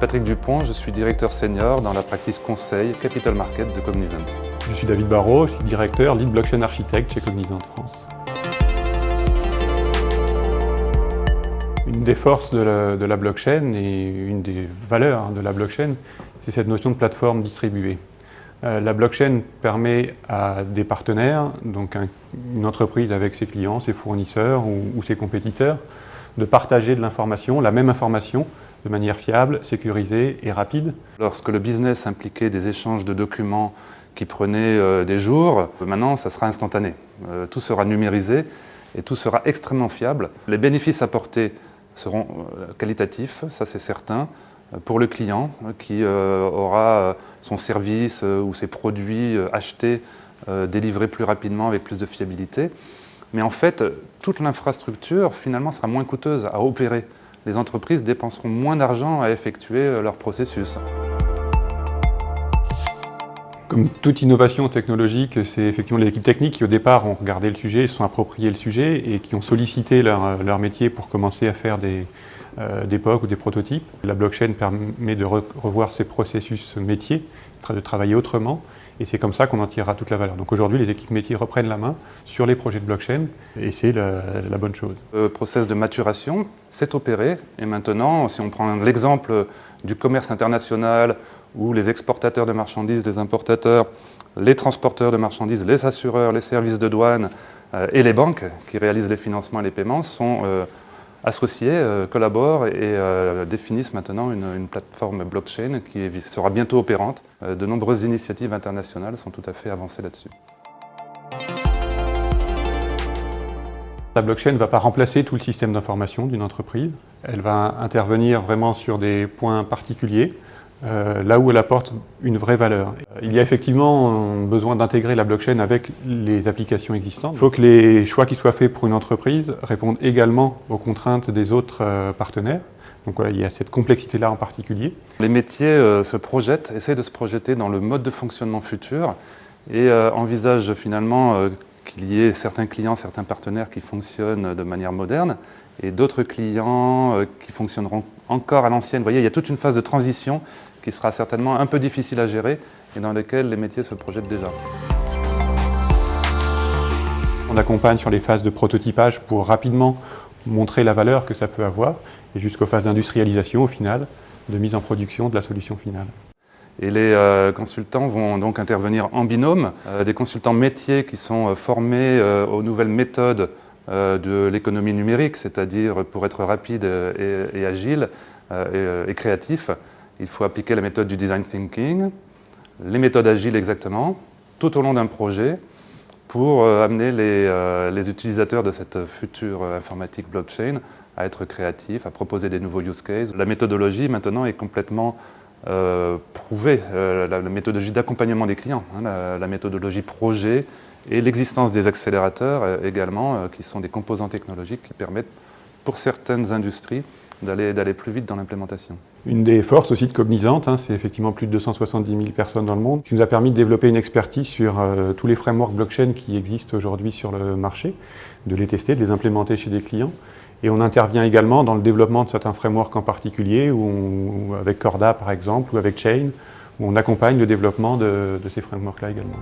Patrick Dupont, je suis directeur senior dans la practice conseil Capital Market de Cognizant. Je suis David Barrault, je suis directeur Lead Blockchain Architect chez Cognizant France. Une des forces de la blockchain et une des valeurs de la blockchain, c'est cette notion de plateforme distribuée. La blockchain permet à des partenaires, donc une entreprise avec ses clients, ses fournisseurs ou ses compétiteurs, de partager de l'information, la même information, de manière fiable, sécurisée et rapide. Lorsque le business impliquait des échanges de documents qui prenaient des jours, maintenant ça sera instantané. Tout sera numérisé et tout sera extrêmement fiable. Les bénéfices apportés seront qualitatifs, ça c'est certain, pour le client qui aura son service ou ses produits achetés, délivrés plus rapidement avec plus de fiabilité. Mais en fait, toute l'infrastructure finalement sera moins coûteuse à opérer. Les entreprises dépenseront moins d'argent à effectuer leur processus. Comme toute innovation technologique, c'est effectivement les équipes techniques qui au départ ont regardé le sujet, se sont approprié le sujet et qui ont sollicité leur métier pour commencer à faire des POC ou des prototypes. La blockchain permet de revoir ces processus métiers, de travailler autrement, et c'est comme ça qu'on en tirera toute la valeur. Donc aujourd'hui, les équipes métiers reprennent la main sur les projets de blockchain, et c'est la bonne chose. Le process de maturation s'est opéré, et maintenant, si on prend l'exemple du commerce international, où les exportateurs de marchandises, les importateurs, les transporteurs de marchandises, les assureurs, les services de douane et les banques qui réalisent les financements et les paiements sont associés, collaborent et définissent maintenant une plateforme blockchain qui sera bientôt opérante. De nombreuses initiatives internationales sont tout à fait avancées là-dessus. La blockchain ne va pas remplacer tout le système d'information d'une entreprise. Elle va intervenir vraiment sur des points particuliers, là où elle apporte une vraie valeur. Il y a effectivement besoin d'intégrer la blockchain avec les applications existantes. Il faut que les choix qui soient faits pour une entreprise répondent également aux contraintes des autres partenaires. Donc voilà, il y a cette complexité-là en particulier. Les métiers se projettent, essayent de se projeter dans le mode de fonctionnement futur et envisagent finalement qu'il y ait certains clients, certains partenaires qui fonctionnent de manière moderne et d'autres clients qui fonctionneront encore à l'ancienne. Vous voyez, il y a toute une phase de transition qui sera certainement un peu difficile à gérer et dans laquelle les métiers se projettent déjà. On accompagne sur les phases de prototypage pour rapidement montrer la valeur que ça peut avoir et jusqu'aux phases d'industrialisation au final, de mise en production de la solution finale. Et les consultants vont donc intervenir en binôme, des consultants métiers qui sont formés aux nouvelles méthodes de l'économie numérique, c'est-à-dire pour être rapide et agile et créatif, il faut appliquer la méthode du design thinking, les méthodes agiles exactement, tout au long d'un projet pour amener les utilisateurs de cette future informatique blockchain à être créatifs, à proposer des nouveaux use cases. La méthodologie maintenant est complètement prouvée, la méthodologie d'accompagnement des clients, la méthodologie projet et l'existence des accélérateurs également, qui sont des composants technologiques qui permettent pour certaines industries d'aller plus vite dans l'implémentation. Une des forces aussi de Cognizant, c'est effectivement plus de 270 000 personnes dans le monde, qui nous a permis de développer une expertise sur tous les frameworks blockchain qui existent aujourd'hui sur le marché, de les tester, de les implémenter chez des clients. Et on intervient également dans le développement de certains frameworks en particulier, avec Corda par exemple, ou avec Chain, où on accompagne le développement de ces frameworks-là également.